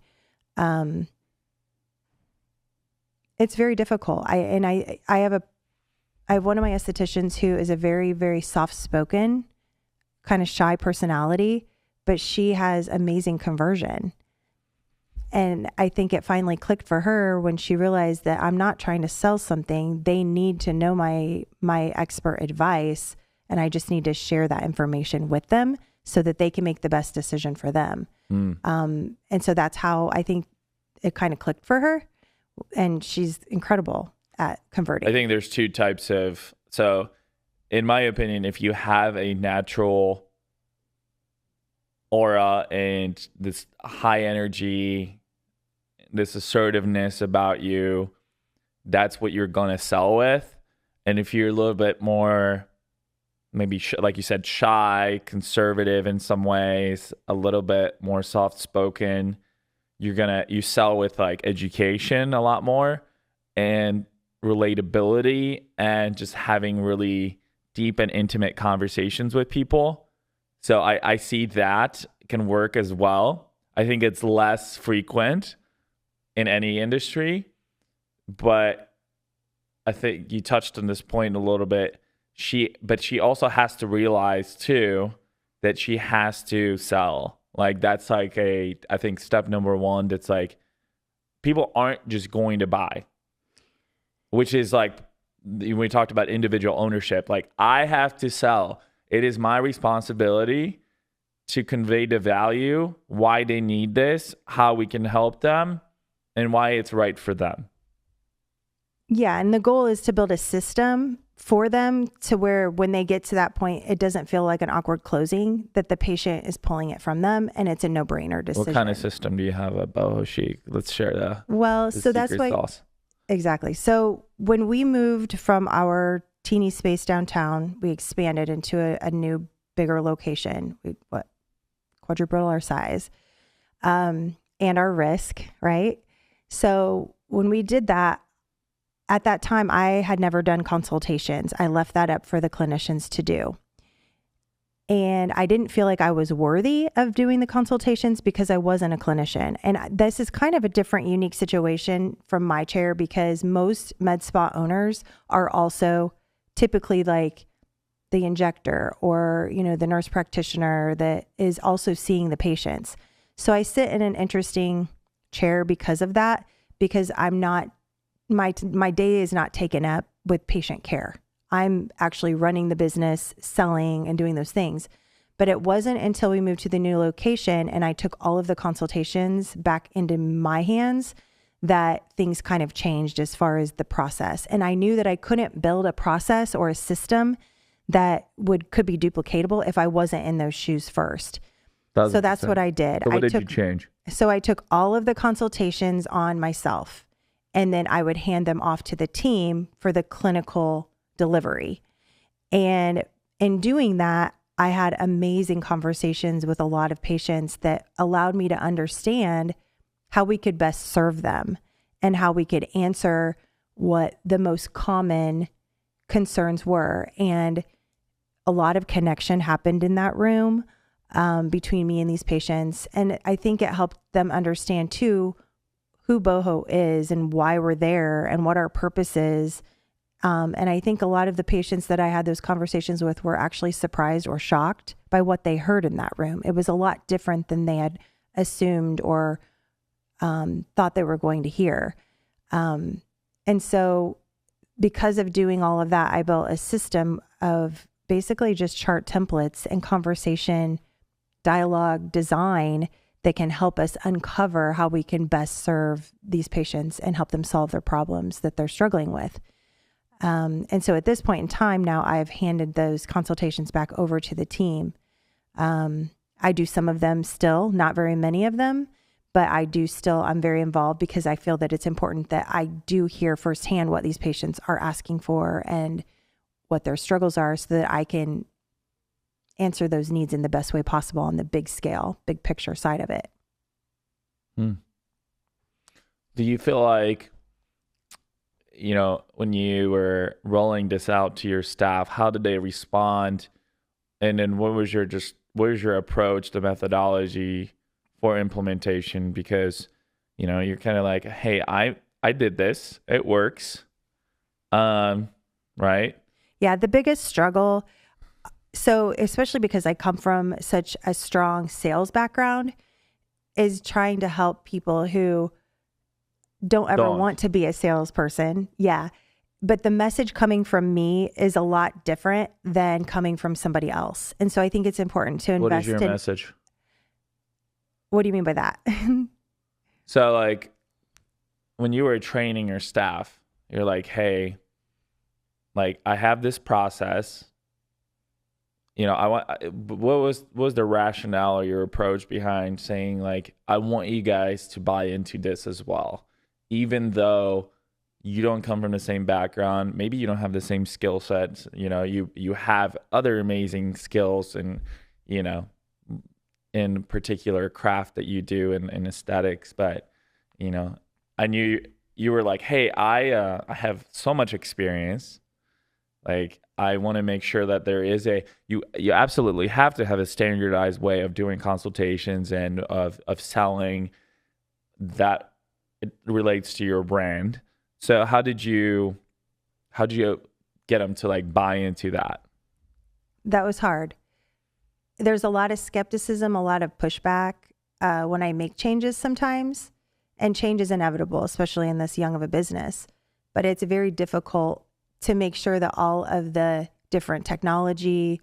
It's very difficult. I have one of my estheticians who is a very, very soft-spoken, kind of shy personality, but she has amazing conversion. And I think it finally clicked for her when she realized that I'm not trying to sell something. They need to know my expert advice, and I just need to share that information with them so that they can make the best decision for them. And so that's how I think it kind of clicked for her, and she's incredible at converting. I think there's two types of, so in my opinion, if you have a natural aura and this high energy, this assertiveness about you, that's what you're going to sell with. And if you're a little bit more maybe like you said, shy, conservative in some ways, a little bit more soft spoken. You sell with like education a lot more and relatability and just having really deep and intimate conversations with people. So I see that can work as well. I think it's less frequent in any industry, but I think you touched on this point a little bit. But she also has to realize too that she has to sell. Like that's like I think step number one. That's like people aren't just going to buy, which is like when we talked about individual ownership. Like I have to sell. It is my responsibility to convey the value, why they need this, how we can help them, and why it's right for them. Yeah, and the goal is to build a system for them to where when they get to that point, it doesn't feel like an awkward closing, that the patient is pulling it from them, and it's a no-brainer decision. What kind of system do you have at Boho Chic? Let's share that. Well, so that's why. Sauce. Exactly. So when we moved from our teeny space downtown, we expanded into a new, bigger location. We quadruple our size and our risk, right? So when we did that, at that time, I had never done consultations. I left that up for the clinicians to do. And I didn't feel like I was worthy of doing the consultations because I wasn't a clinician. And this is kind of a different, unique situation from my chair because most med spa owners are also typically like the injector or, the nurse practitioner that is also seeing the patients. So I sit in an interesting chair because of that, because I'm not, my day is not taken up with patient care. I'm actually running the business, selling and doing those things. But it wasn't until we moved to the new location and I took all of the consultations back into my hands that things kind of changed as far as the process. And I knew that I couldn't build a process or a system that could be duplicatable if I wasn't in those shoes first. So that's what I did. So what did you change? So I took all of the consultations on myself and then I would hand them off to the team for the clinical delivery. And in doing that, I had amazing conversations with a lot of patients that allowed me to understand how we could best serve them and how we could answer what the most common concerns were. And a lot of connection happened in that room between me and these patients. And I think it helped them understand too who Boho is and why we're there and what our purpose is. And I think a lot of the patients that I had those conversations with were actually surprised or shocked by what they heard in that room. It was a lot different than they had assumed or thought they were going to hear. And so because of doing all of that, I built a system of basically just chart templates and conversation, dialogue, design that can help us uncover how we can best serve these patients and help them solve their problems that they're struggling with. And so at this point in time now, I've handed those consultations back over to the team. I do some of them still, not very many of them, but I'm very involved because I feel that it's important that I do hear firsthand what these patients are asking for and what their struggles are so that I can answer those needs in the best way possible on the big scale, big picture side of it. Do you feel like, when you were rolling this out to your staff, how did they respond? And then what was your approach, the methodology for implementation? Because, you're kind of like, hey, I did this, it works. Right? Yeah. The biggest struggle, so especially because I come from such a strong sales background, is trying to help people who don't ever want to be a salesperson. Yeah. But the message coming from me is a lot different than coming from somebody else. And so I think it's important to invest in... What is your message? What do you mean by that? So like when you were training your staff, you're like, hey, like I have this process. What was the rationale or your approach behind saying like, I want you guys to buy into this as well, even though you don't come from the same background. Maybe you don't have the same skill sets. You know, you have other amazing skills and, you know, in particular craft that you do in aesthetics. But, you know, I knew you were like, hey, I have so much experience. Like, I want to make sure that there is you absolutely have to have a standardized way of doing consultations and of selling that it relates to your brand. So how did you get them to like buy into that? That was hard. There's a lot of skepticism, a lot of pushback when I make changes sometimes, and change is inevitable, especially in this young of a business. But it's very difficult to make sure that all of the different technology,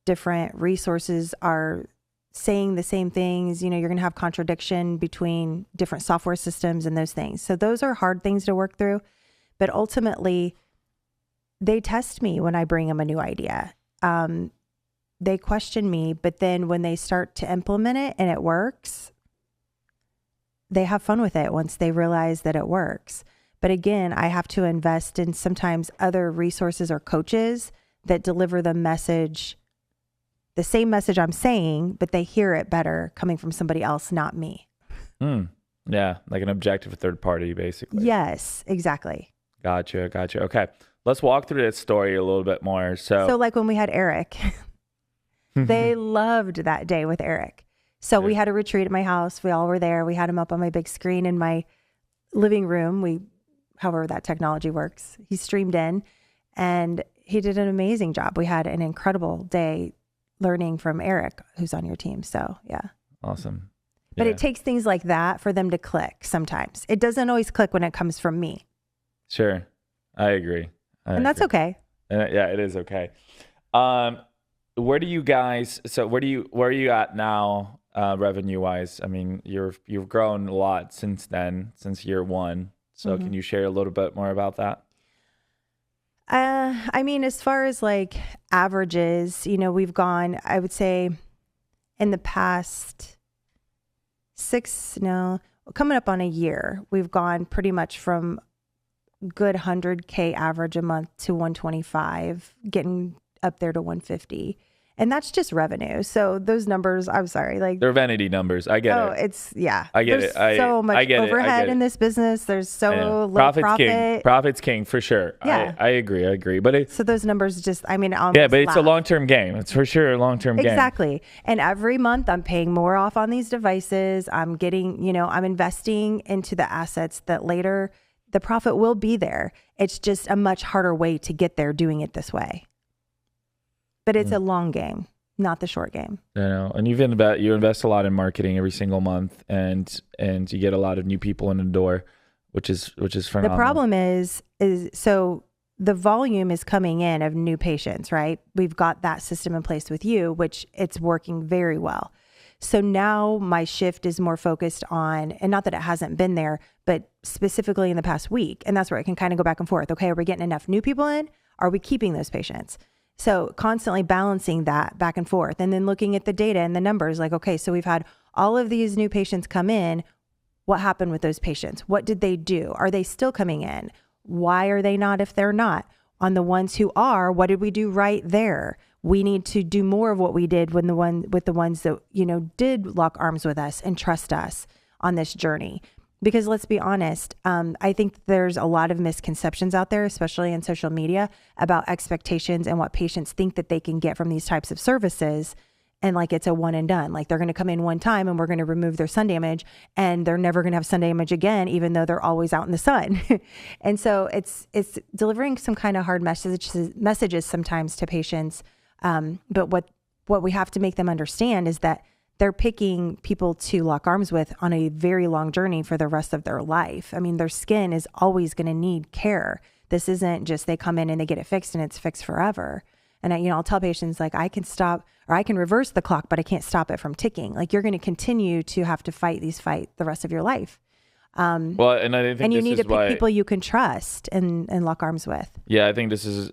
different resources are saying the same things. You know, you're going to have contradiction between different software systems and those things. So those are hard things to work through. But ultimately, they test me when I bring them a new idea. They question me, but then when they start to implement it and it works, they have fun with it once they realize that it works. But again, I have to invest in sometimes other resources or coaches that deliver the message, the same message I'm saying, but they hear it better coming from somebody else, not me. Yeah, like an objective third party, basically. Yes, exactly. Gotcha. Okay, let's walk through that story a little bit more. So like when we had Eric, they loved that day with Eric. So we had a retreat at my house. We all were there. We had him up on my big screen in my living room. However that technology works. He streamed in and he did an amazing job. We had an incredible day learning from Eric, who's on your team. So yeah. Awesome. But it takes things like that for them to click sometimes. It doesn't always click when it comes from me. Sure. I agree. That's okay. Yeah, it is okay. Where are you at now, revenue wise? I mean, you've grown a lot since then, since year one. So can you share a little bit more about that? I mean, as far as like averages, you know, we've gone, I would say in the past coming up on a year, we've gone pretty much from good 100K average a month to 125, getting up there to 150. And that's just revenue. So those numbers, I'm sorry, like they're vanity numbers. I get it. I get it. There's so much overhead in this business. There's so low profit. Profit's king for sure. Yeah. I agree. But so those numbers just, I mean, but it's a long-term game. It's for sure a long-term game. Exactly. And every month I'm paying more off on these devices. I'm getting, I'm investing into the assets that later the profit will be there. It's just a much harder way to get there doing it this way. But it's a long game, not the short game. I know. And you invest a lot in marketing every single month, and you get a lot of new people in the door, which is phenomenal. The problem is so the volume is coming in of new patients, right? We've got that system in place with you, which it's working very well. So now my shift is more focused on, and not that it hasn't been there, but specifically in the past week. And that's where I can kind of go back and forth. Okay, are we getting enough new people in? Are we keeping those patients? So constantly balancing that back and forth, and then looking at the data and the numbers like, okay, so we've had all of these new patients come in. What happened with those patients? What did they do? Are they still coming in? Why are they not if they're not? On the ones who are, what did we do right there? We need to do more of what we did with the ones that, did lock arms with us and trust us on this journey. Because let's be honest, I think there's a lot of misconceptions out there, especially in social media, about expectations and what patients think that they can get from these types of services. And like it's a one and done, like they're going to come in one time and we're going to remove their sun damage and they're never going to have sun damage again, even though they're always out in the sun. And so it's delivering some kind of hard messages sometimes to patients. But what we have to make them understand is that they're picking people to lock arms with on a very long journey for the rest of their life. I mean, their skin is always going to need care. This isn't just they come in and they get it fixed and it's fixed forever. And I'll tell patients like I can stop or I can reverse the clock, but I can't stop it from ticking. Like you're going to continue to have to fight the rest of your life. And I think you need to pick people you can trust and lock arms with. Yeah, I think this is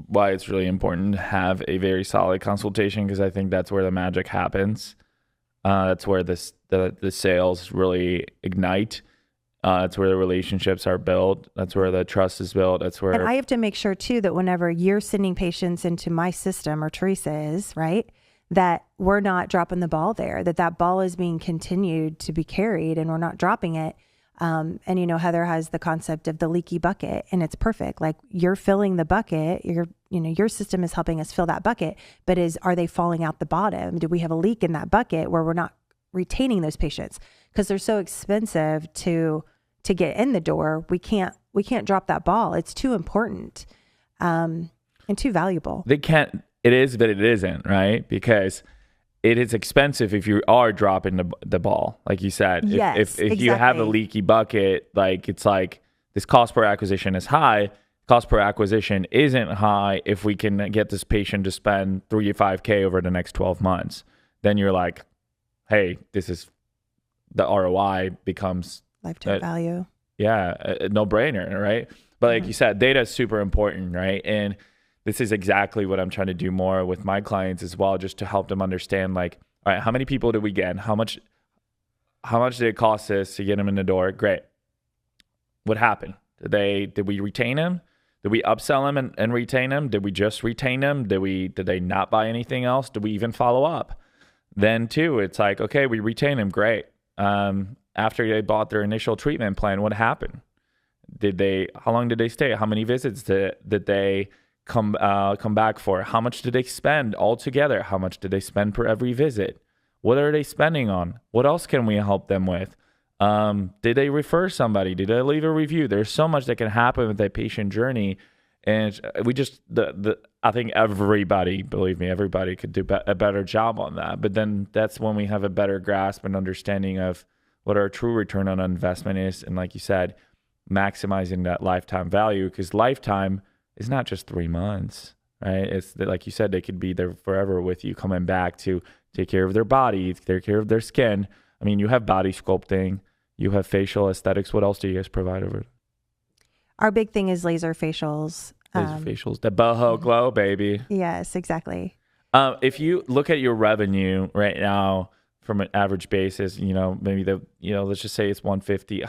why it's really important to have a very solid consultation, because I think that's where the magic happens. That's where the sales really ignite. That's where the relationships are built. That's where the trust is built. That's where. And I have to make sure too that whenever you're sending patients into my system, or Teresa is, right, that we're not dropping the ball there, that ball is being continued to be carried and we're not dropping it. And, Heather has the concept of the leaky bucket, and it's perfect. Like, you're filling the bucket, your system is helping us fill that bucket, but are they falling out the bottom? Do we have a leak in that bucket where we're not retaining those patients? Because they're so expensive to get in the door. We can't drop that ball. It's too important, and too valuable. It is, but it isn't, right? Because it is expensive if you are dropping the ball, like you said. Yes, if you have a leaky bucket, like, it's like this cost per acquisition is high. Cost per acquisition isn't high if we can get this patient to spend $3 to $5K over the next 12 months. Then you're like, hey, this is the ROI becomes lifetime value. Yeah, a no-brainer, right? But like you said, data is super important, right? And this is exactly what I'm trying to do more with my clients as well, just to help them understand, like, all right, how many people did we get? How much did it cost us to get them in the door? Great. What happened? Did we retain them? Did we upsell them and retain them? Did we just retain them? Did they not buy anything else? Did we even follow up? Then too, it's like, okay, we retain them. Great. After they bought their initial treatment plan, what happened? How long did they stay? How many visits did they come back for? How much did they spend altogether? How much did they spend per every visit? What are they spending on? What else can we help them with? Did they refer somebody? Did they leave a review? There's so much that can happen with that patient journey. And we just, I think everybody, believe me, everybody could do a better job on that. But then that's when we have a better grasp and understanding of what our true return on investment is. And like you said, maximizing that lifetime value, because lifetime is not just 3 months, right? It's like you said, they could be there forever with you, coming back to take care of their body, take care of their skin. I mean, you have body sculpting, you have facial aesthetics. What else do you guys provide over? Our big thing is laser facials. Facials, the boho glow, baby. Yes, exactly. If you look at your revenue right now from an average basis, maybe let's just say it's 150.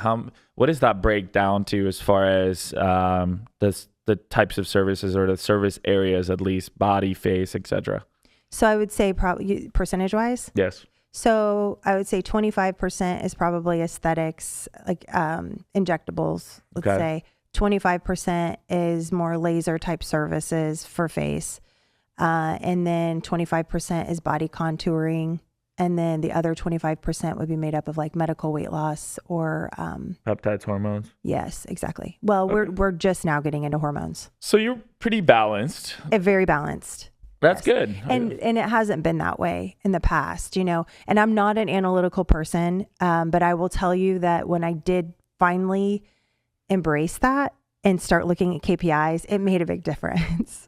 What does that break down to as far as the types of services or the service areas, at least body, face, etc.? So I would say probably percentage wise. Yes. So I would say 25% is probably aesthetics, like injectables, let's say. 25% is more laser type services for face. And then 25% is body contouring. And then the other 25% would be made up of like medical weight loss or peptides, hormones. Yes, exactly. Well, we're just now getting into hormones. So you're pretty balanced. Very balanced. That's yes. good. And it hasn't been that way in the past, and I'm not an analytical person, but I will tell you that when I did finally embrace that and start looking at KPIs, it made a big difference.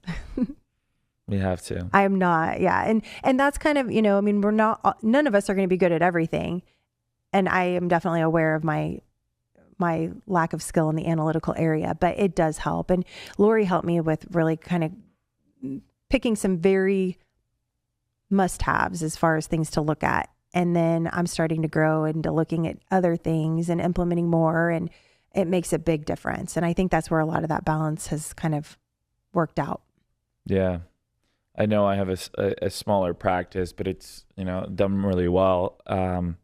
You have to. I am not. Yeah. And that's kind of, none of us are going to be good at everything. And I am definitely aware of my lack of skill in the analytical area, but it does help. And Lori helped me with really kind of picking some very must-haves as far as things to look at. And then I'm starting to grow into looking at other things and implementing more, and it makes a big difference. And I think that's where a lot of that balance has kind of worked out. Yeah. I know I have a smaller practice, but it's, done really well. And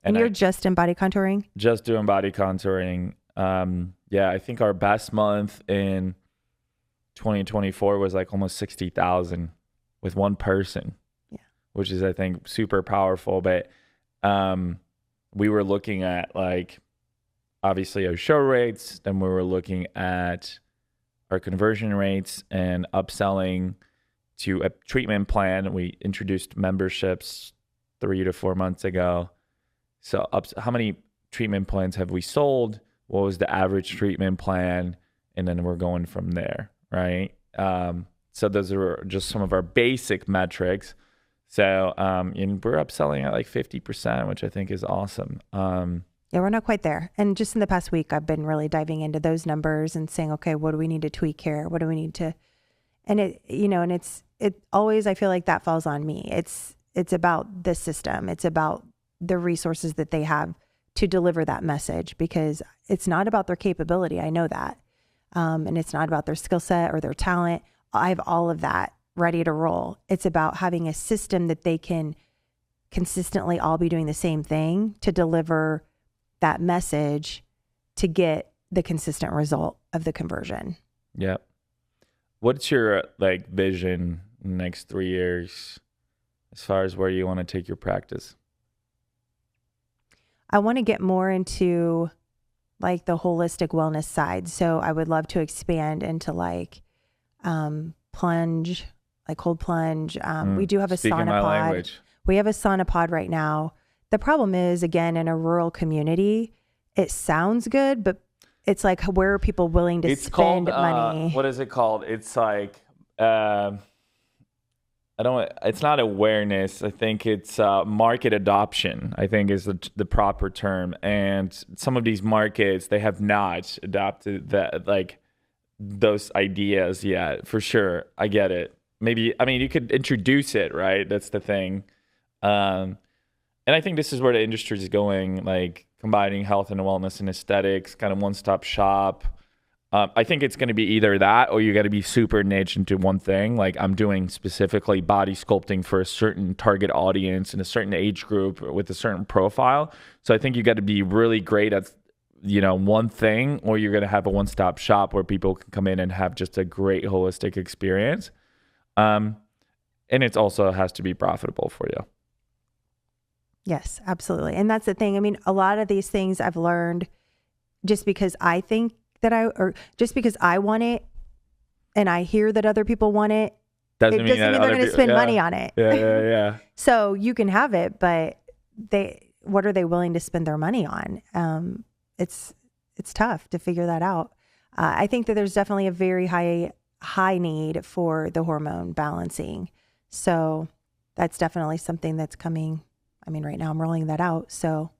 you're just in body contouring? Just doing body contouring. Yeah, I think our best month in 2024 was like almost 60,000 with one person, which is, I think, super powerful. But we were looking at like, obviously our show rates, then we were looking at our conversion rates and upselling to a treatment plan. We introduced memberships 3 to 4 months ago. So how many treatment plans have we sold? What was the average treatment plan? And then we're going from there, right? So those are just some of our basic metrics. So and we're upselling at like 50%, which I think is awesome. Yeah, we're not quite there. And just in the past week, I've been really diving into those numbers and saying, okay, what do we need to tweak here? What do we need to, and it always, I feel like that falls on me. It's about the system. It's about the resources that they have to deliver that message, because it's not about their capability. I know that. And it's not about their skill set or their talent. I have all of that ready to roll. It's about having a system that they can consistently all be doing the same thing to deliver that message to get the consistent result of the conversion. Yep. What's your like vision in the next 3 years as far as where you want to take your practice? I want to get more into like the holistic wellness side. So I would love to expand into like plunge, like cold plunge. We do have a Speaking sauna my pod. language. We have a sauna pod right now. The problem is, again, in a rural community, it sounds good, but it's like, where are people willing to spend money? What is it called? It's like, it's not awareness. I think it's market adoption, I think is the proper term. And some of these markets, they have not adopted that, like those ideas yet, for sure. I get it. Maybe, I mean, you could introduce it, right? That's the thing. And I think this is where the industry is going, like combining health and wellness and aesthetics, kind of one-stop shop. I think it's going to be either that, or you got to be super niche into one thing. Like I'm doing specifically body sculpting for a certain target audience in a certain age group with a certain profile. So I think you got to be really great at, one thing, or you're going to have a one-stop shop where people can come in and have just a great holistic experience. And it also has to be profitable for you. Yes, absolutely. And that's the thing. I mean, a lot of these things I've learned just because I think or just because I want it and I hear that other people want it, doesn't mean they're going to spend money on it. Yeah. So you can have it, but what are they willing to spend their money on? It's tough to figure that out. I think that there's definitely a very high need for the hormone balancing. So that's definitely something that's coming. I mean, right now I'm rolling that out. So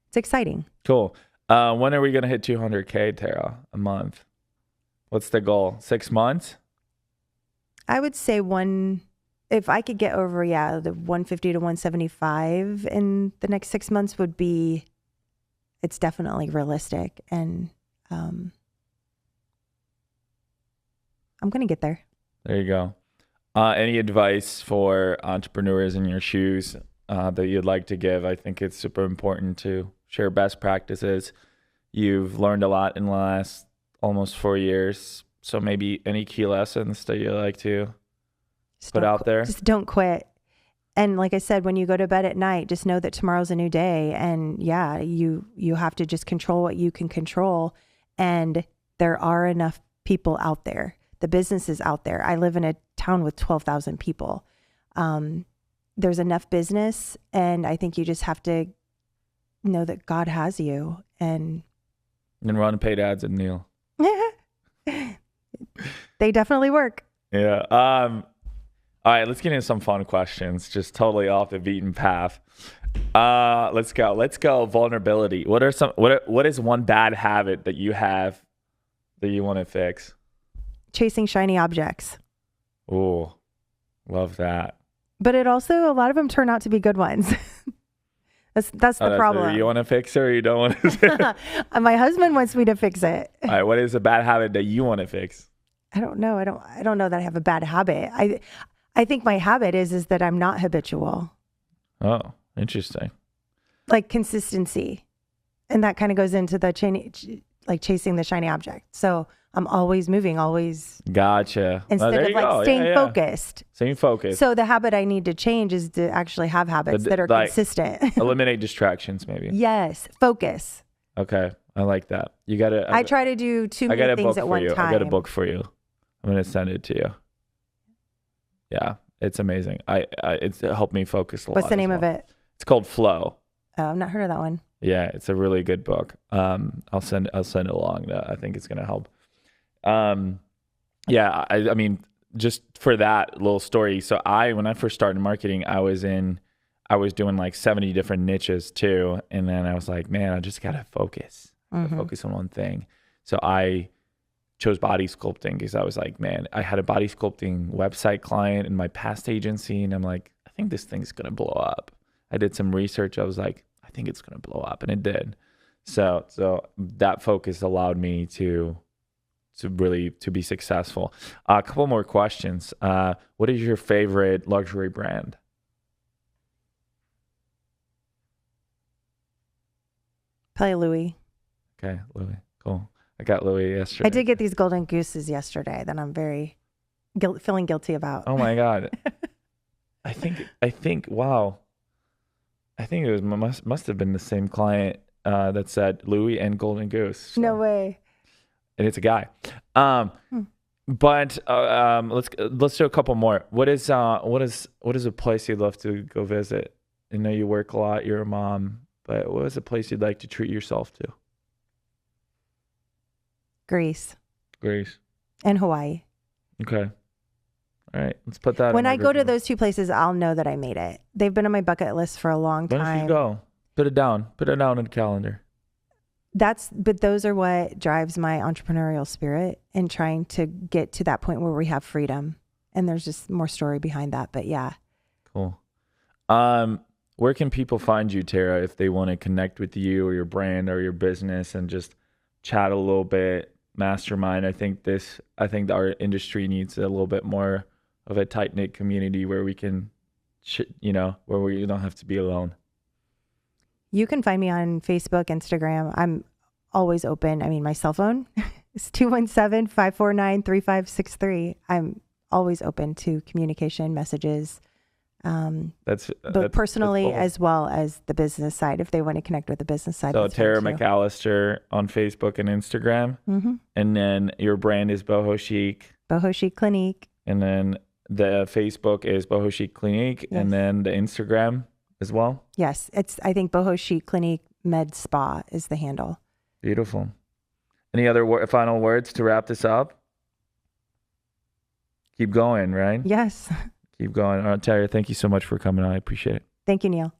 it's exciting. Cool. When are we going to hit 200K, Tara, a month? What's the goal? 6 months? I would say if I could get over, the 150 to 175 in the next 6 months it's definitely realistic. And I'm going to get there. There you go. Any advice for entrepreneurs in your shoes that you'd like to give? I think it's super important to share best practices. You've learned a lot in the last almost 4 years. So maybe any key lessons that you like to put out there? Just don't quit. And like I said, when you go to bed at night, just know that tomorrow's a new day. And you have to just control what you can control. And there are enough people out there. The business is out there. I live in a town with 12,000 people. There's enough business. And I think you just have to know that God has you and run paid ads at Neil. They definitely work. Yeah. All right, let's get into some fun questions, just totally off the beaten path. Let's go. Vulnerability. What is one bad habit that you have that you want to fix? Chasing shiny objects. Oh, love that. But a lot of them turn out to be good ones. That's the problem. You want to fix it or you don't want to fix it? My husband wants me to fix it. All right, what is a bad habit that you want to fix? I don't know. I don't know that I have a bad habit. I think my habit is that I'm not habitual. Oh, interesting. Like consistency. And that kind of goes into the chasing the shiny object. So I'm always moving, always. Gotcha. Instead of staying focused. Staying focused. So the habit I need to change is to actually have habits that are consistent. Eliminate distractions, maybe. Yes. Focus. Okay. I like that. You got to. I try to do too many things at one time. I got a book for you. I'm going to send it to you. Yeah. It's amazing. It's helped me focus a lot. What's the name of it? It's called Flow. Oh, I've not heard of that one. Yeah. It's a really good book. I'll send it along. I think it's going to help. Yeah, I mean, just for that little story. So when I first started marketing, I was doing like 70 different niches too. And then I was like, man, I just got to focus. Focus on one thing. So I chose body sculpting because I was like, man, I had a body sculpting website client in my past agency. And I'm like, I think this thing's going to blow up. I did some research. I was like, I I think it's going to blow up, and it did. So that focus allowed me to be successful. A couple more questions. What is your favorite luxury brand? Probably Louis. Okay, Louis. Cool. I got Louis yesterday. I did get these golden gooses yesterday that I'm very feeling guilty about. Oh my God. I think. Wow. I think it must have been the same client that said Louis and Golden Goose. So. No way. And it's a guy. But let's do a couple more. What is a place you'd love to go visit? I know you work a lot. You're a mom, but what is a place you'd like to treat yourself to? Greece. And Hawaii. Okay. All right. Let's put that. When I go to those two places, I'll know that I made it. They've been on my bucket list for a long time. When should you go? Put it down. Put it down on the calendar. But those are what drives my entrepreneurial spirit and trying to get to that point where we have freedom. And there's just more story behind that. But yeah. Cool. Where can people find you, Tara, if they want to connect with you or your brand or your business and just chat a little bit, mastermind? I think our industry needs a little bit more of a tight-knit community where we can, where we don't have to be alone. You can find me on Facebook, Instagram. I'm always open. I mean, my cell phone is 217-549-3563. I'm always open to communication, messages, that's personally that's cool. as well as the business side, if they want to connect with the business side. So Tara McAllaster on Facebook and Instagram. Mm-hmm. And then your brand is Boho Chic. Boho Chic Clinique. And then the Facebook is Boho Chic Clinique. Yes. And then the Instagram as well? Yes. I think Boho Chic Clinique Med Spa is the handle. Beautiful. Any other final words to wrap this up? Keep going, right? Yes. Keep going. All right, Tara, thank you so much for coming on. I appreciate it. Thank you, Neil.